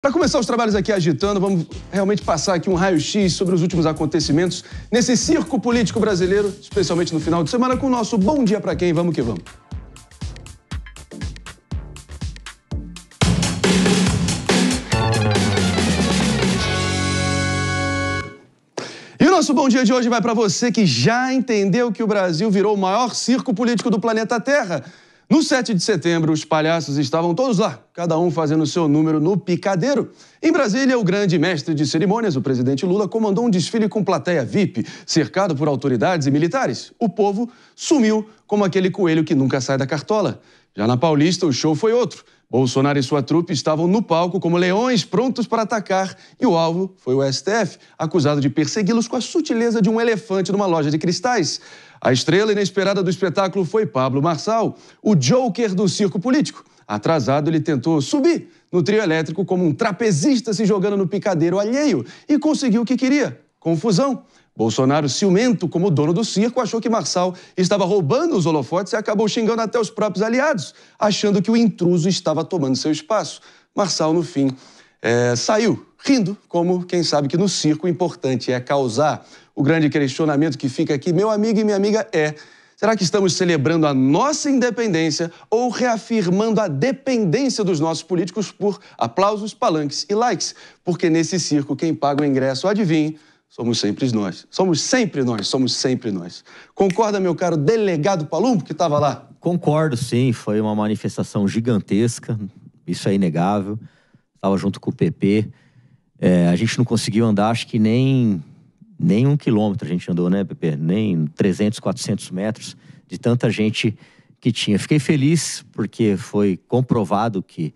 Para começar os trabalhos aqui agitando, vamos realmente passar aqui um raio-x sobre os últimos acontecimentos nesse circo político brasileiro, especialmente no final de semana, com o nosso Bom Dia Pra Quem. Vamos que vamos. E o nosso Bom Dia de hoje vai para você que já entendeu que o Brasil virou o maior circo político do planeta Terra. No 7 de setembro, os palhaços estavam todos lá, cada um fazendo o seu número no picadeiro. Em Brasília, o grande mestre de cerimônias, o presidente Lula, comandou um desfile com plateia VIP, cercado por autoridades e militares. O povo sumiu como aquele coelho que nunca sai da cartola. Já na Paulista, o show foi outro. Bolsonaro e sua trupe estavam no palco como leões prontos para atacar e o alvo foi o STF, acusado de persegui-los com a sutileza de um elefante numa loja de cristais. A estrela inesperada do espetáculo foi Pablo Marçal, o Joker do circo político. Atrasado, ele tentou subir no trio elétrico como um trapezista se jogando no picadeiro alheio e conseguiu o que queria: confusão. Bolsonaro, ciumento como dono do circo, achou que Marçal estava roubando os holofotes e acabou xingando até os próprios aliados, achando que o intruso estava tomando seu espaço. Marçal, no fim, saiu rindo, como quem sabe que no circo o importante é causar. O grande questionamento que fica aqui, meu amigo e minha amiga, será que estamos celebrando a nossa independência ou reafirmando a dependência dos nossos políticos por aplausos, palanques e likes? Porque nesse circo, quem paga o ingresso, adivinhe, somos sempre nós. Somos sempre nós, somos sempre nós. Concorda, meu caro delegado Palumbo, que estava lá? Concordo, sim. Foi uma manifestação gigantesca. Isso é inegável. Estava junto com o PP. A gente não conseguiu andar, acho que nem 1 quilômetro a gente andou, né, PP? Nem 300, 400 metros de tanta gente que tinha. Fiquei feliz porque foi comprovado que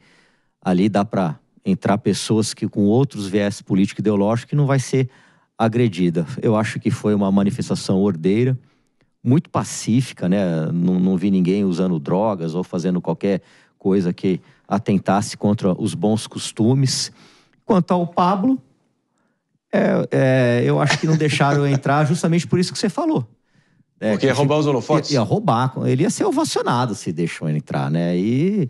ali dá para entrar pessoas que com outros viés político e ideológico que não vai ser agredida. Eu acho que foi uma manifestação ordeira, muito pacífica, né? Não vi ninguém usando drogas ou fazendo qualquer coisa que atentasse contra os bons costumes. Quanto ao Pablo, eu acho que não deixaram eu entrar justamente por isso que você falou. Porque ia roubar os holofotes? Ia roubar. Ele ia ser ovacionado se deixou ele entrar, né? E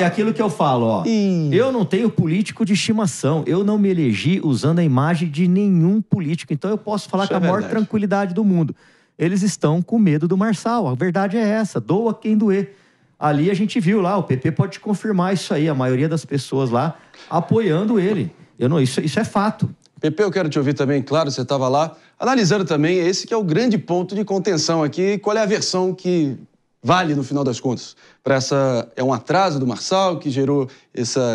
aquilo que eu falo, ó. Eu não tenho político de estimação. Eu não me elegi usando a imagem de nenhum político. Então eu posso falar com a maior tranquilidade do mundo. Eles estão com medo do Marçal. A verdade é essa. Doa quem doer. Ali a gente viu lá, o PP pode confirmar isso aí. A maioria das pessoas lá apoiando ele. Isso é fato. Pepe, eu quero te ouvir também, claro, você estava lá, analisando também esse que é o grande ponto de contenção aqui, qual é a versão que vale no final das contas? É um atraso do Marçal que gerou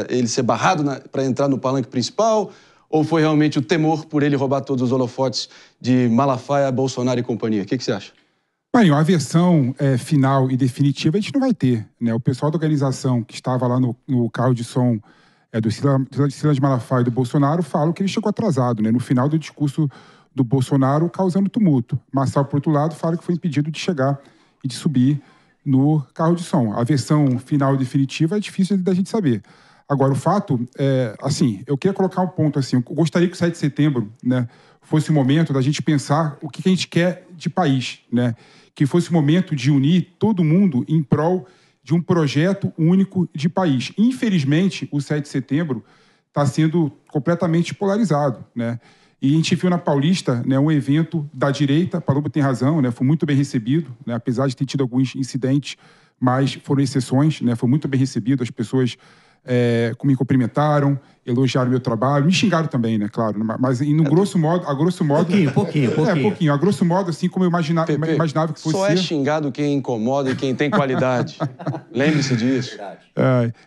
ele ser barrado para entrar no palanque principal, ou foi realmente o temor por ele roubar todos os holofotes de Malafaia, Bolsonaro e companhia? O que você acha? Bem, a versão final e definitiva a gente não vai ter, né? O pessoal da organização que estava lá no carro de som do Silas Malafaia e do Bolsonaro falam que ele chegou atrasado, né? No final do discurso do Bolsonaro, causando tumulto. Marçal, por outro lado, fala que foi impedido de chegar e de subir no carro de som. A versão final e definitiva é difícil da gente saber. Agora, o fato assim, eu queria colocar um ponto assim, eu gostaria que o 7 de setembro, né, fosse o momento da gente pensar o que a gente quer de país, né? Que fosse o momento de unir todo mundo em prol de um projeto único de país. Infelizmente, o 7 de setembro está sendo completamente polarizado, né? E a gente viu na Paulista, né, um evento da direita, Palumbo tem razão, né, foi muito bem recebido, né, apesar de ter tido alguns incidentes, mas foram exceções, né, foi muito bem recebido, as pessoas me cumprimentaram, elogiaram meu trabalho, me xingaram também, né, claro, mas a grosso modo... Pouquinho. A grosso modo, assim como eu imaginava que fosse só ser. Xingado quem incomoda e quem tem qualidade. Lembre-se disso.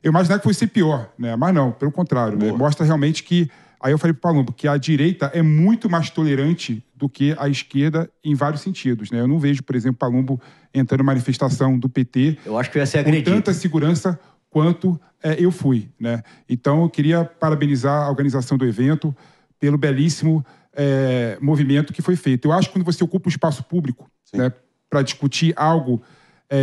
Eu imaginava que fosse ser pior, né, mas não, pelo contrário, né, mostra realmente que... Aí eu falei para o Palumbo que a direita é muito mais tolerante do que a esquerda em vários sentidos, né? Eu não vejo, por exemplo, Palumbo entrando em manifestação do PT... Eu acho que ia ser agredido. Com tanta segurança quanto eu fui, né? Então, eu queria parabenizar a organização do evento pelo belíssimo movimento que foi feito. Eu acho que quando você ocupa um espaço público, né, para discutir algo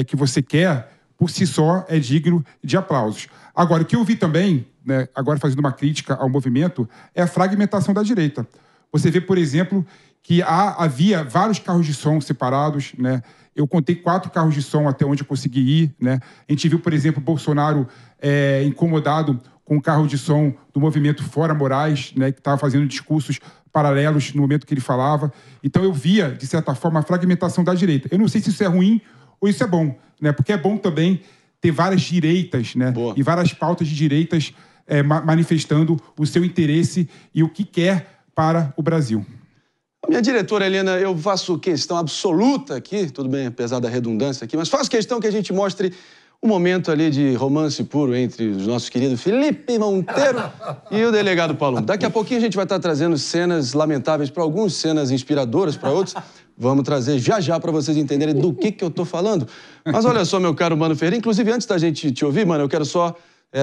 que você quer, por si só, é digno de aplausos. Agora, o que eu vi também, né, agora fazendo uma crítica ao movimento, é a fragmentação da direita. Você vê, por exemplo, que havia vários carros de som separados, né? Eu contei 4 carros de som até onde eu consegui ir, né? A gente viu, por exemplo, Bolsonaro incomodado com com o carro de som do movimento Fora Moraes, né, que estava fazendo discursos paralelos no momento que ele falava. Então eu via, de certa forma, a fragmentação da direita. Eu não sei se isso é ruim ou isso é bom, né? Porque é bom também ter várias direitas, né? E várias pautas de direitas manifestando o seu interesse e o que quer para o Brasil. Minha diretora, Helena, eu faço questão absoluta aqui, tudo bem, apesar da redundância aqui, mas faço questão que a gente mostre um momento ali de romance puro entre os nossos queridos Felipe Monteiro e o delegado Palumbo. Daqui a pouquinho a gente vai estar trazendo cenas lamentáveis para alguns, cenas inspiradoras para outros. Vamos trazer já para vocês entenderem do que eu tô falando. Mas olha só, meu caro Mano Ferreira, inclusive antes da gente te ouvir, mano, eu quero só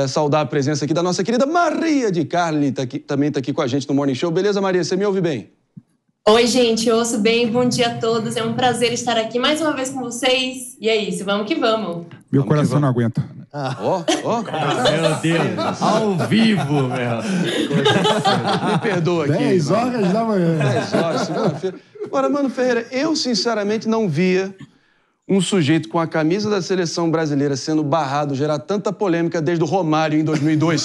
saudar a presença aqui da nossa querida Maria de Carli, também tá aqui com a gente no Morning Show. Beleza, Maria? Você me ouve bem? Oi, gente, eu ouço bem, bom dia a todos. É um prazer estar aqui mais uma vez com vocês. E é isso, vamos que vamos. Meu coração não aguenta. Ó. Meu Deus, ao vivo, meu. Me perdoa aqui. 10 horas da manhã. 10 horas, segunda-feira. Agora, Mano Ferreira, eu sinceramente não via um sujeito com a camisa da seleção brasileira sendo barrado gerar tanta polêmica desde o Romário em 2002.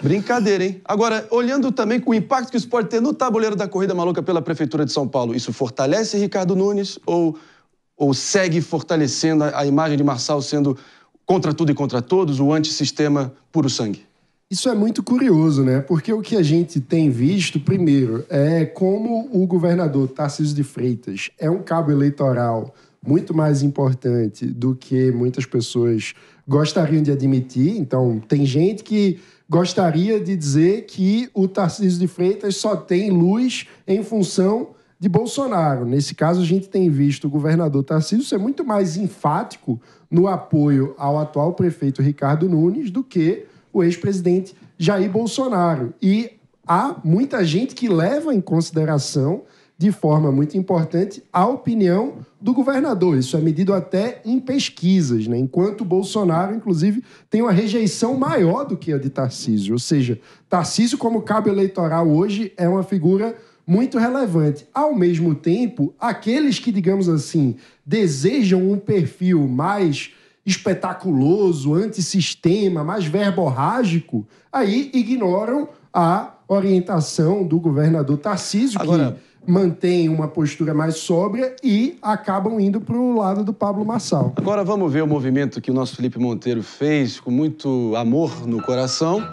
Brincadeira, hein? Agora, olhando também com o impacto que isso pode ter no tabuleiro da corrida maluca pela Prefeitura de São Paulo, isso fortalece Ricardo Nunes ou segue fortalecendo a imagem de Marçal sendo contra tudo e contra todos, o antissistema puro sangue? Isso é muito curioso, né? Porque o que a gente tem visto, primeiro, é como o governador Tarcísio de Freitas é um cabo eleitoral muito mais importante do que muitas pessoas gostariam de admitir. Então, tem gente que gostaria de dizer que o Tarcísio de Freitas só tem luz em função de Bolsonaro. Nesse caso, a gente tem visto o governador Tarcísio ser muito mais enfático no apoio ao atual prefeito Ricardo Nunes do que o ex-presidente Jair Bolsonaro. E há muita gente que leva em consideração, de forma muito importante, a opinião do governador. Isso é medido até em pesquisas, né? Enquanto o Bolsonaro, inclusive, tem uma rejeição maior do que a de Tarcísio. Ou seja, Tarcísio, como cabo eleitoral hoje, é uma figura muito relevante. Ao mesmo tempo, aqueles que, digamos assim, desejam um perfil mais espetaculoso, antissistema, mais verborrágico, aí ignoram a orientação do governador Tarcísio, que mantém uma postura mais sóbria e acabam indo para o lado do Pablo Marçal. Agora vamos ver o movimento que o nosso Felipe Monteiro fez com muito amor no coração.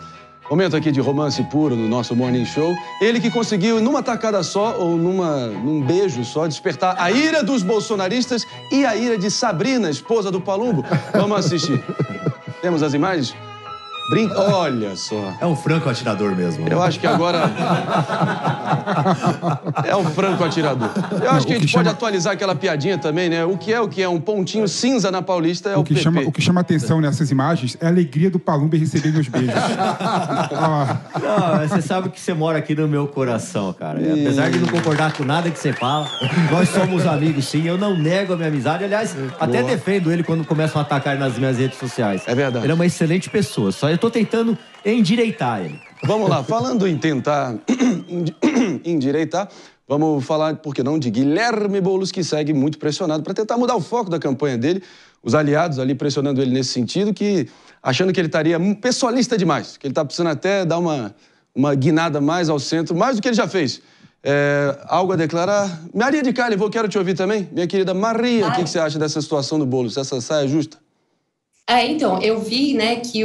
Momento aqui de romance puro no nosso Morning Show. Ele que conseguiu, numa tacada só, ou num beijo só, despertar a ira dos bolsonaristas e a ira de Sabrina, esposa do Palumbo. Vamos assistir. Temos as imagens? Olha só. É um franco atirador mesmo. Eu acho que agora... é um franco atirador. Eu acho que a gente pode atualizar aquela piadinha também, né? O que é um pontinho cinza na Paulista é o PP. O que chama atenção nessas imagens é a alegria do Palumbo em receber meus beijos. Não, você sabe que você mora aqui no meu coração, cara. Apesar de não concordar com nada que você fala, nós somos amigos, sim. Eu não nego a minha amizade. Aliás, até defendo ele quando começam a atacar nas minhas redes sociais. É verdade. Ele é uma excelente pessoa. Só eu tô tentando endireitar ele. Vamos lá, falando em tentar endireitar, vamos falar, por que não, de Guilherme Boulos, que segue muito pressionado para tentar mudar o foco da campanha dele. Os aliados ali pressionando ele nesse sentido, achando que ele estaria pessoalista demais, que ele está precisando até dar uma guinada mais ao centro, mais do que ele já fez. Algo a declarar? Maria de Carli, quero te ouvir também. Minha querida Maria, o que você acha dessa situação do Boulos? Essa saia justa? Então, eu vi, né, que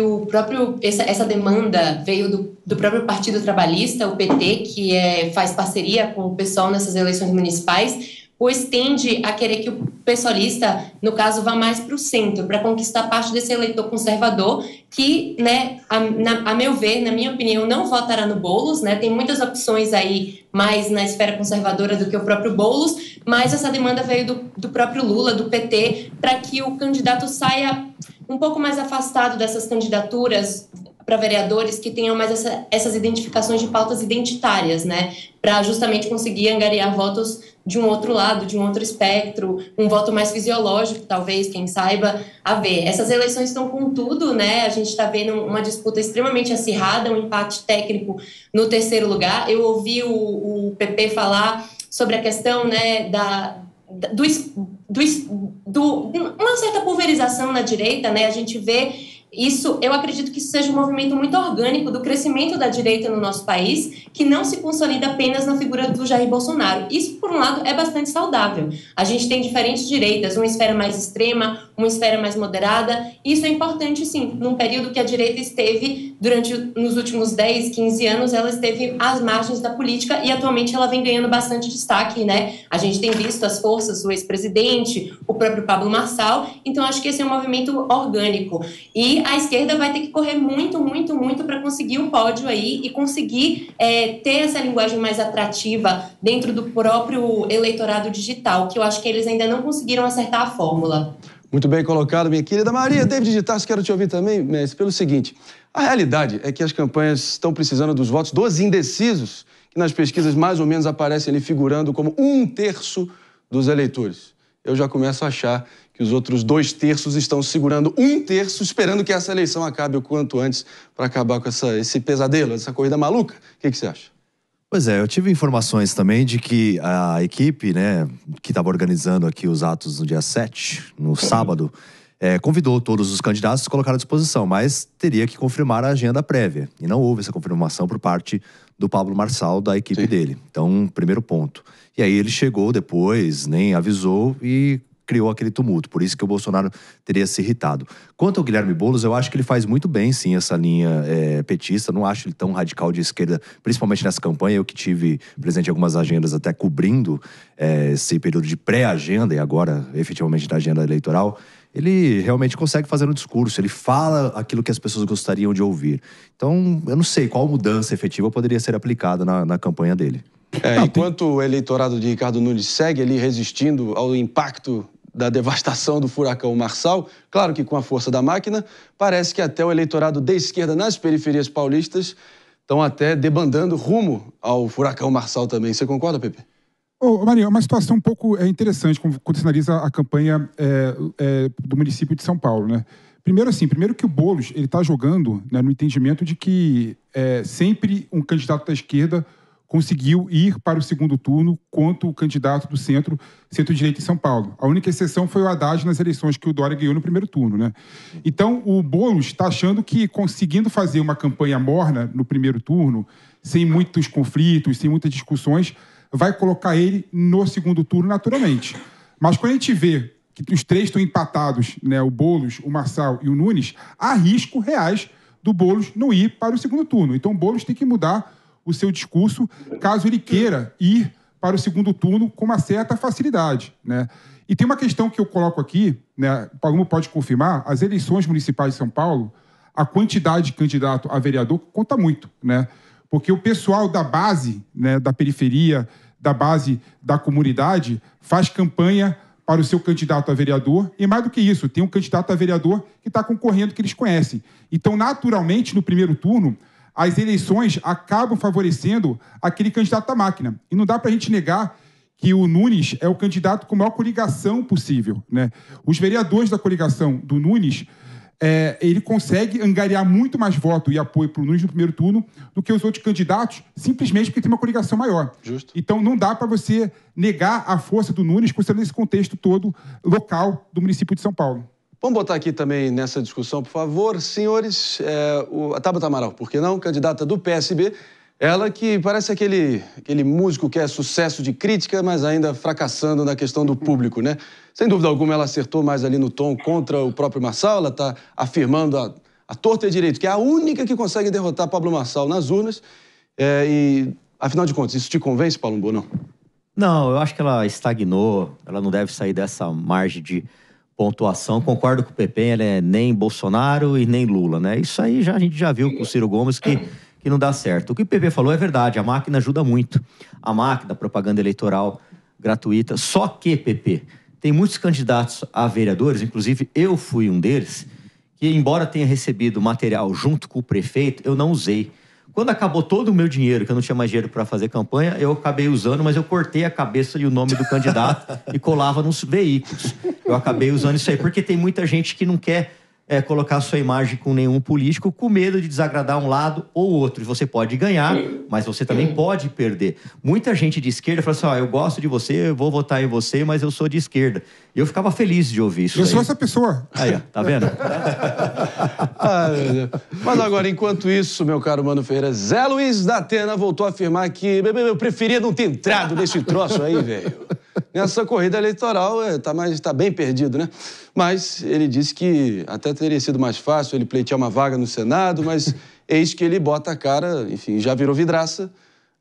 essa demanda veio do próprio Partido Trabalhista, o PT, que faz parceria com o PSOL nessas eleições municipais, pois tende a querer que o pessoalista, no caso, vá mais para o centro, para conquistar parte desse eleitor conservador que, né, a meu ver, na minha opinião, não votará no Boulos, né? Tem muitas opções aí mais na esfera conservadora do que o próprio Boulos, mas essa demanda veio do próprio Lula, do PT, para que o candidato saia um pouco mais afastado dessas candidaturas para vereadores que tenham mais essas identificações de pautas identitárias, né? Para justamente conseguir angariar votos de um outro lado, de um outro espectro, um voto mais fisiológico, talvez, quem saiba, a ver. Essas eleições estão com tudo, né? A gente está vendo uma disputa extremamente acirrada, um empate técnico no terceiro lugar. Eu ouvi o PP falar sobre a questão, né, uma certa pulverização na direita, né? A gente vê eu acredito que isso seja um movimento muito orgânico do crescimento da direita no nosso país, que não se consolida apenas na figura do Jair Bolsonaro. Isso, por um lado, é bastante saudável. A gente tem diferentes direitas, uma esfera mais extrema, uma esfera mais moderada. Isso é importante, sim. Num período que a direita esteve, nos últimos 10, 15 anos, ela esteve às margens da política e atualmente ela vem ganhando bastante destaque, né? A gente tem visto as forças do ex-presidente, o próprio Pablo Marçal. Então, acho que esse é um movimento orgânico. E a esquerda vai ter que correr muito, muito, muito para conseguir o pódio aí e conseguir ter essa linguagem mais atrativa dentro do próprio eleitorado digital, que eu acho que eles ainda não conseguiram acertar a fórmula. Muito bem colocado, minha querida Maria. David de Tarso, quero te ouvir também, Messi, pelo seguinte. A realidade é que as campanhas estão precisando dos votos dos indecisos, que nas pesquisas mais ou menos aparecem ali figurando como 1/3 dos eleitores. Eu já começo a achar que os outros 2/3 estão segurando 1/3, esperando que essa eleição acabe o quanto antes para acabar com esse pesadelo, essa corrida maluca. O que você acha? Pois é, eu tive informações também de que a equipe, né, que estava organizando aqui os atos no dia 7, no sábado, convidou todos os candidatos a se colocar à disposição, mas teria que confirmar a agenda prévia. E não houve essa confirmação por parte do Pablo Marçal, da equipe dele. Então, primeiro ponto. E aí ele chegou depois, nem avisou e criou aquele tumulto. Por isso que o Bolsonaro teria se irritado. Quanto ao Guilherme Boulos, eu acho que ele faz muito bem, sim, essa linha petista. Não acho ele tão radical de esquerda, principalmente nessa campanha. Eu que tive presente em algumas agendas até cobrindo esse período de pré-agenda e agora, efetivamente, da agenda eleitoral. Ele realmente consegue fazer um discurso, ele fala aquilo que as pessoas gostariam de ouvir. Então, eu não sei qual mudança efetiva poderia ser aplicada na campanha dele. Enquanto o eleitorado de Ricardo Nunes segue ali resistindo ao impacto da devastação do furacão Marçal, claro que com a força da máquina, parece que até o eleitorado de esquerda nas periferias paulistas estão até debandando rumo ao furacão Marçal também. Você concorda, Pepe? Maria, é uma situação um pouco interessante quando você analisa a campanha do município de São Paulo, né? Primeiro que o Boulos está jogando, né, no entendimento de que sempre um candidato da esquerda conseguiu ir para o segundo turno quanto o candidato do centro-direita em São Paulo. A única exceção foi o Haddad nas eleições que o Dória ganhou no primeiro turno, né? Então, o Boulos está achando que conseguindo fazer uma campanha morna no primeiro turno, sem muitos conflitos, sem muitas discussões, vai colocar ele no segundo turno naturalmente. Mas quando a gente vê que os três estão empatados, né, o Boulos, o Marçal e o Nunes, há risco reais do Boulos não ir para o segundo turno. Então, o Boulos tem que mudar o seu discurso, caso ele queira ir para o segundo turno com uma certa facilidade, né? E tem uma questão que eu coloco aqui, né? O Paloma pode confirmar, as eleições municipais de São Paulo, a quantidade de candidato a vereador conta muito, né? Porque o pessoal da base, né, da periferia, da base da comunidade, faz campanha para o seu candidato a vereador, e mais do que isso, tem um candidato a vereador que está concorrendo, que eles conhecem. Então, naturalmente, no primeiro turno, as eleições acabam favorecendo aquele candidato da máquina. E não dá para a gente negar que o Nunes é o candidato com a maior coligação possível, né? Os vereadores da coligação do Nunes, ele consegue angariar muito mais voto e apoio para o Nunes no primeiro turno do que os outros candidatos, simplesmente porque tem uma coligação maior. Justo. Então não dá para você negar a força do Nunes considerando esse contexto todo local do município de São Paulo. Vamos botar aqui também nessa discussão, por favor, senhores, a Tabata Amaral, por que não? Candidata do PSB, ela que parece aquele músico que é sucesso de crítica, mas ainda fracassando na questão do público, né? Sem dúvida alguma, ela acertou mais ali no tom contra o próprio Marçal, ela está afirmando a torta e direito, que é a única que consegue derrotar Pablo Marçal nas urnas, e, afinal de contas, isso te convence, Paulo Mbo, não? Não, eu acho que ela estagnou, ela não deve sair dessa margem de pontuação. Concordo com o Pepe, ela é nem Bolsonaro e nem Lula, né? Isso aí a gente já viu com o Ciro Gomes que não dá certo. O que o Pepe falou é verdade, a máquina ajuda muito. A máquina, a propaganda eleitoral gratuita. Só que, Pepe, tem muitos candidatos a vereadores, inclusive eu fui um deles, que embora tenha recebido material junto com o prefeito, eu não usei. Quando acabou todo o meu dinheiro, que eu não tinha mais dinheiro para fazer campanha, eu acabei usando, mas eu cortei a cabeça e o nome do candidato e colava nos veículos. Eu acabei usando isso aí, porque tem muita gente que não quer colocar sua imagem com nenhum político, com medo de desagradar um lado ou outro. E você pode ganhar, mas você também pode perder. Muita gente de esquerda fala assim, eu gosto de você, eu vou votar em você, mas eu sou de esquerda. E eu ficava feliz de ouvir isso. Eu sou essa pessoa. Aí, ó, tá vendo? Meu Deus. Mas agora, enquanto isso, meu caro Mano Ferreira, Zé Luiz da Atena voltou a afirmar que eu preferia não ter entrado nesse troço aí, velho. Nessa corrida eleitoral, tá bem perdido, né? Mas ele disse que até teria sido mais fácil ele pleitear uma vaga no Senado, mas eis que ele bota a cara, enfim, já virou vidraça.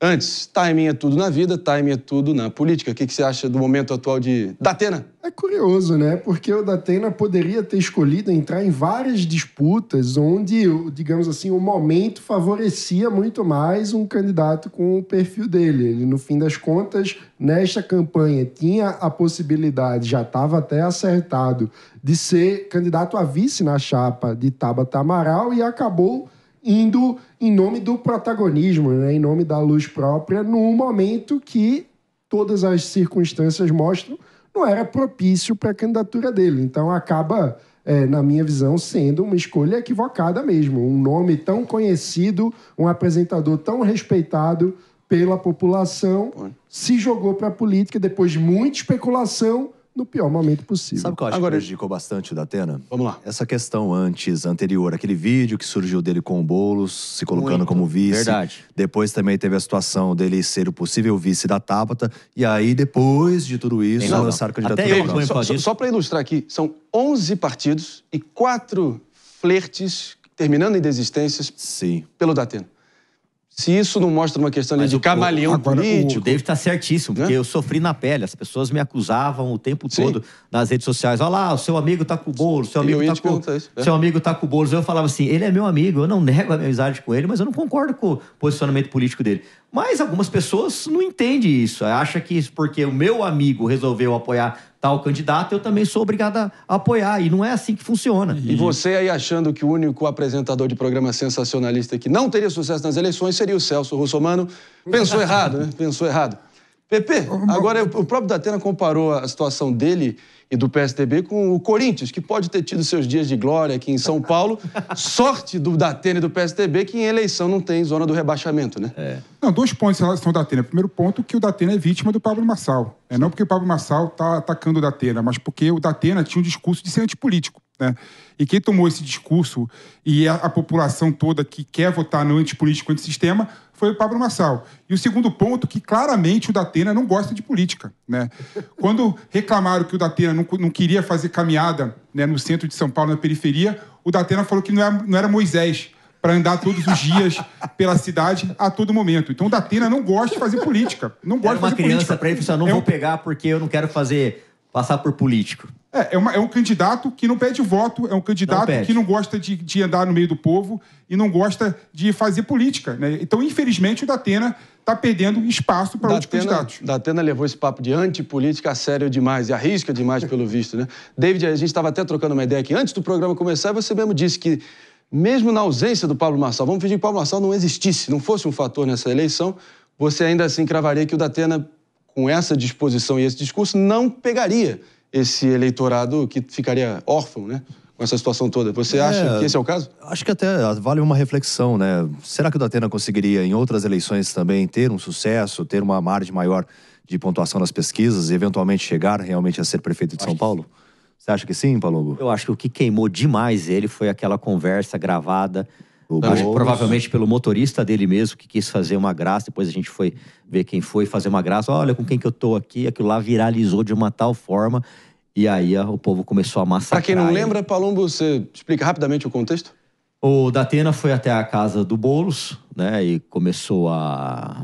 Antes, timing é tudo na vida, timing é tudo na política. O que você acha do momento atual de Datena? É curioso, né? Porque o Datena poderia ter escolhido entrar em várias disputas onde, digamos assim, o momento favorecia muito mais um candidato com o perfil dele. Ele, no fim das contas, nesta campanha, tinha a possibilidade, já estava até acertado, de ser candidato a vice na chapa de Tabata Amaral e acabou indo em nome do protagonismo, né? Em nome da luz própria, num momento que todas as circunstâncias mostram não era propício para a candidatura dele. Então, acaba, na minha visão, sendo uma escolha equivocada mesmo. Um nome tão conhecido, um apresentador tão respeitado pela população, se jogou para a política depois de muita especulação, no pior momento possível. Sabe o que eu acho que prejudicou bastante o Datena? Vamos lá. Essa questão anterior, aquele vídeo que surgiu dele com o Boulos, se colocando como vice. Verdade. Depois também teve a situação dele ser o possível vice da Tabata. E aí, depois de tudo isso, lançaram candidatura. Até eu ponho pra disso. Só para ilustrar aqui, são 11 partidos e 4 flertes terminando em desistências pelo Datena. Se isso não mostra uma questão de camaleão político... O David tá certíssimo, porque eu sofri na pele. As pessoas me acusavam o tempo todo nas redes sociais. Olha lá, o seu amigo tá com o Boulos, seu amigo tá com o Boulos. Eu falava assim, ele é meu amigo, eu não nego a minha amizade com ele, mas eu não concordo com o posicionamento político dele. Mas algumas pessoas não entendem isso. Acham que porque o meu amigo resolveu apoiar tal candidato, eu também sou obrigado a apoiar. E não é assim que funciona. E você aí achando que o único apresentador de programa sensacionalista que não teria sucesso nas eleições seria o Celso Russomano. Pensou errado, né? Pensou errado. Pepe, agora o próprio Datena comparou a situação dele e do PSDB com o Corinthians, que pode ter tido seus dias de glória aqui em São Paulo. Sorte do Datena e do PSDB que em eleição não tem zona do rebaixamento, né? Não, 2 pontos em relação ao Datena. Primeiro ponto, que o Datena é vítima do Pablo Marçal. Não porque o Pablo Marçal está atacando o Datena, mas porque o Datena tinha um discurso de ser antipolítico. Né? E quem tomou esse discurso e a população toda que quer votar no antipolítico, antissistema, foi o Pablo Marçal. E o segundo ponto, que claramente o Datena não gosta de política. Né? Quando reclamaram que o Datena não queria fazer caminhada, né, no centro de São Paulo, na periferia, o Datena falou que não era Moisés para andar todos os dias pela cidade a todo momento. Então o Datena não gosta de fazer política. Não gosta de fazer política. Era uma criança para ele, eu não vou pegar porque eu não quero passar por político. É um candidato que não pede voto, é um candidato que não gosta de andar no meio do povo e não gosta de fazer política. Né? Então, infelizmente, o Datena está perdendo espaço para outros candidatos. Datena levou esse papo de antipolítica a sério demais e arrisca demais, pelo visto. Né? David, a gente estava até trocando uma ideia aqui antes do programa começar, e você mesmo disse que, mesmo na ausência do Pablo Marçal, vamos fingir que o Pablo Marçal não existisse, não fosse um fator nessa eleição, você ainda assim cravaria que o Datena, com essa disposição e esse discurso, não pegaria esse eleitorado que ficaria órfão, né? Com essa situação toda. Você acha que esse é o caso? Acho que até vale uma reflexão, né? Será que o Datena conseguiria, em outras eleições também, ter um sucesso, ter uma margem maior de pontuação nas pesquisas e, eventualmente, chegar realmente a ser prefeito de São Paulo? Você acha que sim, Palombo? Eu acho que o que queimou demais ele foi aquela conversa gravada, acho que provavelmente pelo motorista dele mesmo, que quis fazer uma graça. Depois a gente foi ver quem foi fazer uma graça. Olha com quem que eu tô aqui. Aquilo lá viralizou de uma tal forma. E aí o povo começou a massacrar. Pra quem não lembra, Palombo, você explica rapidamente o contexto? O Datena foi até a casa do Boulos, né? E começou a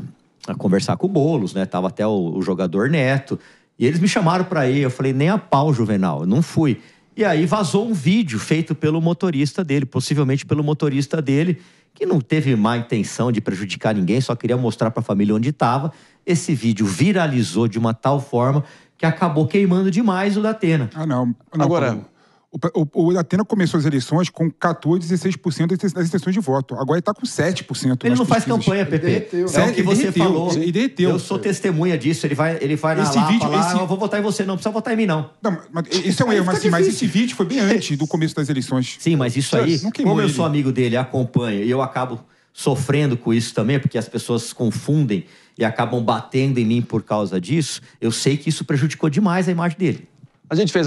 conversar com o Boulos, né? Tava até o jogador Neto. E eles me chamaram pra ir. Eu falei, nem a pau, Juvenal. Eu não fui. E aí vazou um vídeo feito pelo motorista dele, possivelmente pelo motorista dele, que não teve má intenção de prejudicar ninguém, só queria mostrar para a família onde estava. Esse vídeo viralizou de uma tal forma que acabou queimando demais o Datena. Não. Agora, O Atena começou as eleições com 14, 16% das intenções de voto. Agora ele está com 7%. Ele não faz campanha, Pepe. É o que você falou. Ele derreteu. Eu sou testemunha disso. Ele vai na Lapa, eu vou votar em você. Não precisa votar em mim, não. Mas isso é um erro, mas esse vídeo foi bem antes do começo das eleições. Sim, mas isso aí, como eu sou amigo dele, acompanho, e eu acabo sofrendo com isso também, porque as pessoas confundem e acabam batendo em mim por causa disso, eu sei que isso prejudicou demais a imagem dele. A gente fez